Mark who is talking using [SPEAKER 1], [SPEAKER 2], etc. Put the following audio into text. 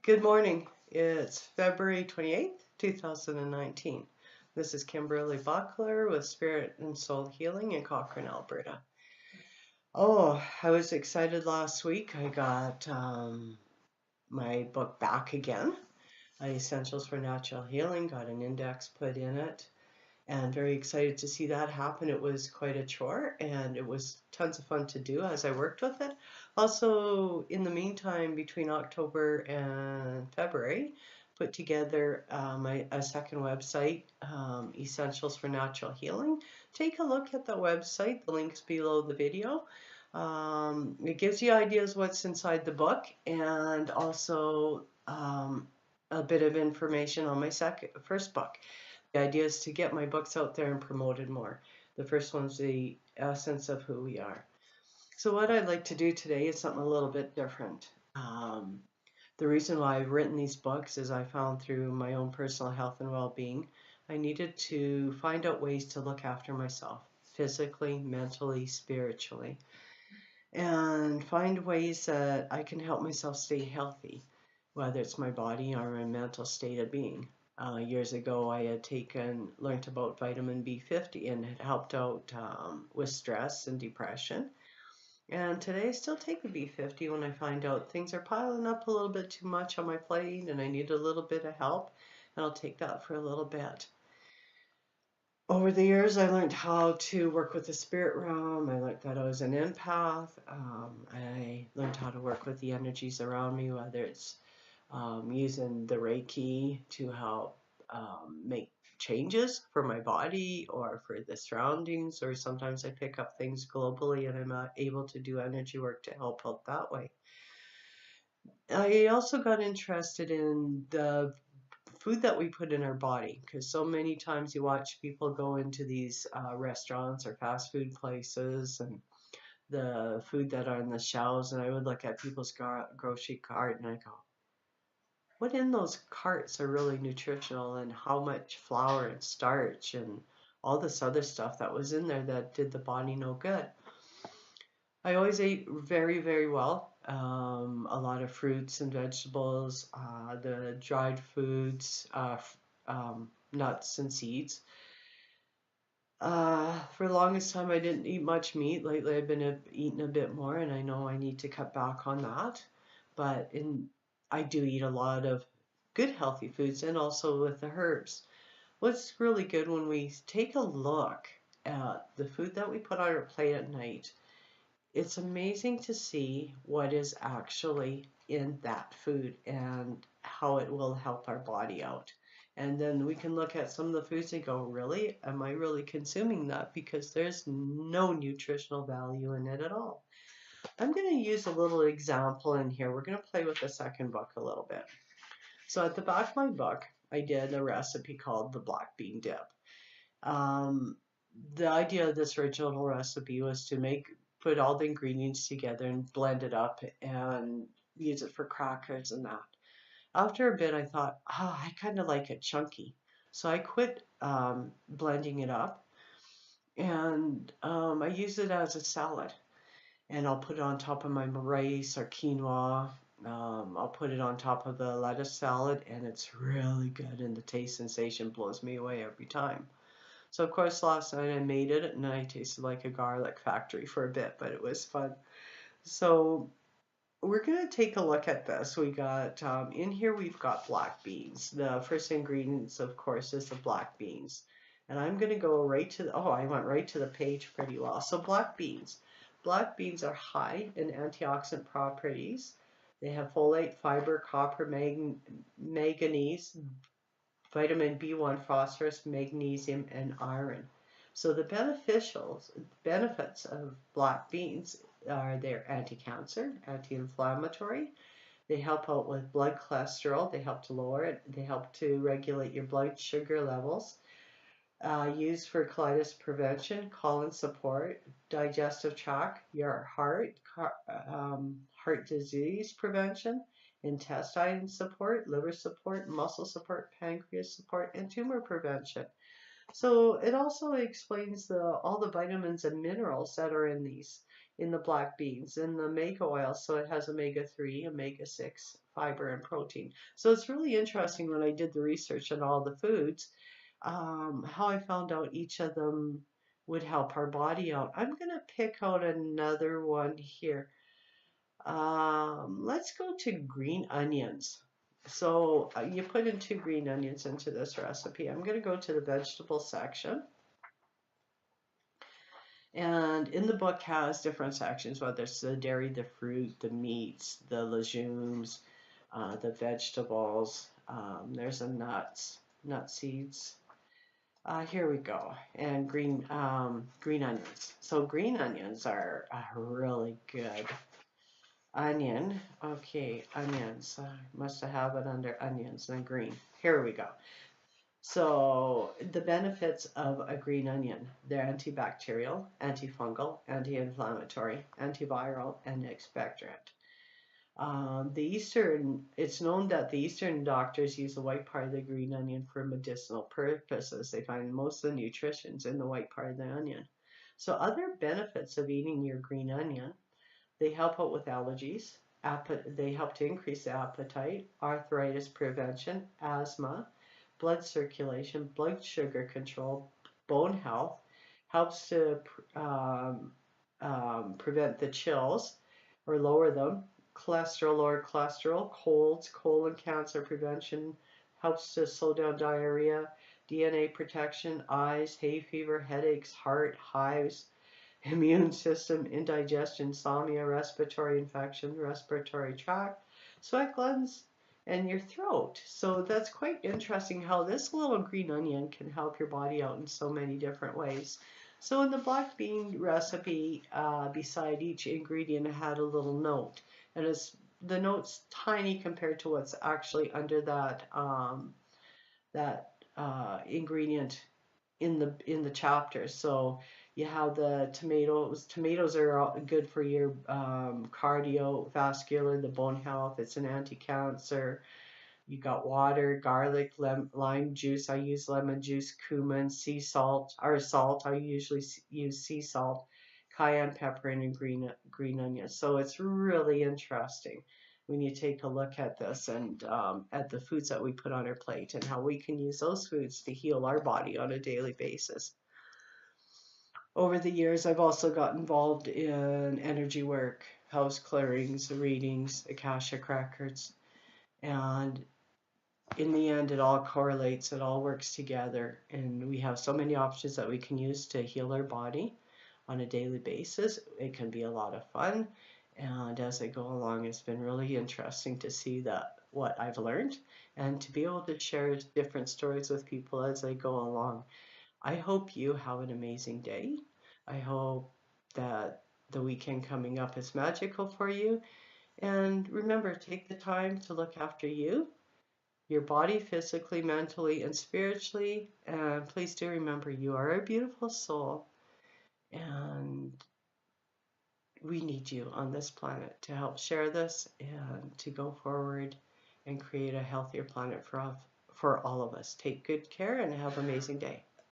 [SPEAKER 1] Good morning. It's February 28th, 2019. This is Kimberley Buckler with Spirit and Soul Healing in Cochrane, Alberta. Oh, I was excited last week. I got my book back again, Essentials for Natural Healing, got an index put in it, and very excited to see that happen. It was quite a chore and it was tons of fun to do as I worked with it. Also, in the meantime, between October and February, put together a second website, Essentials for Natural Healing. Take a look at the website, the link's below the video. It gives you ideas what's inside the book and also a bit of information on my first book. The idea is to get my books out there and promoted more. The first one's the essence of who we are. So what I'd like to do today is something a little bit different. The reason why I've written these books is I found through my own personal health and well-being, I needed to find out ways to look after myself, physically, mentally, spiritually, and find ways that I can help myself stay healthy, whether it's my body or my mental state of being. Years ago, I had learned about vitamin B50 and it helped out with stress and depression. And today I still take a B50 when I find out things are piling up a little bit too much on my plate and I need a little bit of help, and I'll take that for a little bit. Over the years, I learned how to work with the spirit realm. I learned that I was an empath. I learned how to work with the energies around me, whether it's using the Reiki to help make changes for my body or for the surroundings, or sometimes I pick up things globally and I'm able to do energy work to help out that way. I also got interested in the food that we put in our body, because so many times you watch people go into these restaurants or fast food places and the food that are on the shelves, and I would look at people's grocery cart and I go, what in those carts are really nutritional, and how much flour and starch and all this other stuff that was in there that did the body no good. I always ate very, very well. A lot of fruits and vegetables, the dried foods, nuts and seeds. For the longest time, I didn't eat much meat. Lately, I've been eating a bit more, and I know I need to cut back on that. But I do eat a lot of good healthy foods and also with the herbs. What's really good when we take a look at the food that we put on our plate at night, it's amazing to see what is actually in that food and how it will help our body out. And then we can look at some of the foods and go, really? Am I really consuming that? Because there's no nutritional value in it at all. I'm going to use a little example in here. We're going to play with the second book a little bit. So at the back of my book, I did a recipe called the black bean dip. The idea of this original recipe was to put all the ingredients together and blend it up and use it for crackers and that. After a bit, I thought, I kind of like it chunky. So I quit blending it up, and I use it as a salad. And I'll put it on top of my rice or quinoa. I'll put it on top of the lettuce salad, and it's really good, and the taste sensation blows me away every time. So of course last night I made it and I tasted like a garlic factory for a bit, but it was fun. So we're going to take a look at this. We got, in here we've got black beans. The first ingredients, of course, is the black beans. And I'm going to go right to the, I went right to the page pretty well. So black beans. Black beans are high in antioxidant properties. They have folate, fiber, copper, manganese, vitamin B1, phosphorus, magnesium, and iron. So the benefits of black beans are they're anti-cancer, anti-inflammatory. They help out with blood cholesterol. They help to lower it. They help to regulate your blood sugar levels. Used for colitis prevention, colon support, digestive tract, your heart disease prevention, intestine support, liver support, muscle support, pancreas support, and tumor prevention. So it also explains all the vitamins and minerals that are in these. in the black beans and the omega oil. So it has omega-3, omega-6, fiber, and protein. So it's really interesting when I did the research on all the foods, how I found out each of them would help our body out. I'm going to pick out another one here. Let's go to green onions. So you put in 2 green onions into this recipe. I'm going to go to the vegetable section. And in the book has different sections, whether it's the dairy, the fruit, the meats, the legumes, the vegetables. There's the nuts, nut seeds. Here we go, and green onions. So green onions are a really good onion. Okay, onions. Must have it under onions and green. Here we go. So the benefits of a green onion, they're antibacterial, antifungal, anti-inflammatory, antiviral, and expectorant. It's known that the Eastern doctors use the white part of the green onion for medicinal purposes. They find most of the nutrition's in the white part of the onion. So other benefits of eating your green onion, they help out with allergies, they help to increase appetite, arthritis prevention, asthma, blood circulation, blood sugar control, bone health, helps to prevent the chills or lower them, lower cholesterol, colds, colon cancer prevention, helps to slow down diarrhea, DNA protection, eyes, hay fever, headaches, heart, hives, immune system, indigestion, insomnia, respiratory infection, respiratory tract, sweat glands, and your throat. So that's quite interesting how this little green onion can help your body out in so many different ways. So in the black bean recipe, beside each ingredient, it had a little note, and the note's tiny compared to what's actually under that ingredient in the chapter. So you have the tomatoes. Tomatoes are good for your cardiovascular, the bone health. It's an anti-cancer. You got water, garlic, lime juice. I use lemon juice, cumin, sea salt, or salt. I usually use sea salt, cayenne pepper, and green onion. So it's really interesting when you take a look at this and at the foods that we put on our plate and how we can use those foods to heal our body on a daily basis. Over the years, I've also got involved in energy work, house clearings, readings, Akashic records, and in the end, it all correlates, it all works together, and we have so many options that we can use to heal our body on a daily basis. It can be a lot of fun, and as I go along, it's been really interesting to see what I've learned and to be able to share different stories with people as I go along. I hope you have an amazing day. I hope that the weekend coming up is magical for you. And remember, take the time to look after you, your body, physically, mentally, and spiritually. And please do remember, you are a beautiful soul. And we need you on this planet to help share this and to go forward and create a healthier planet for all of us. Take good care and have an amazing day.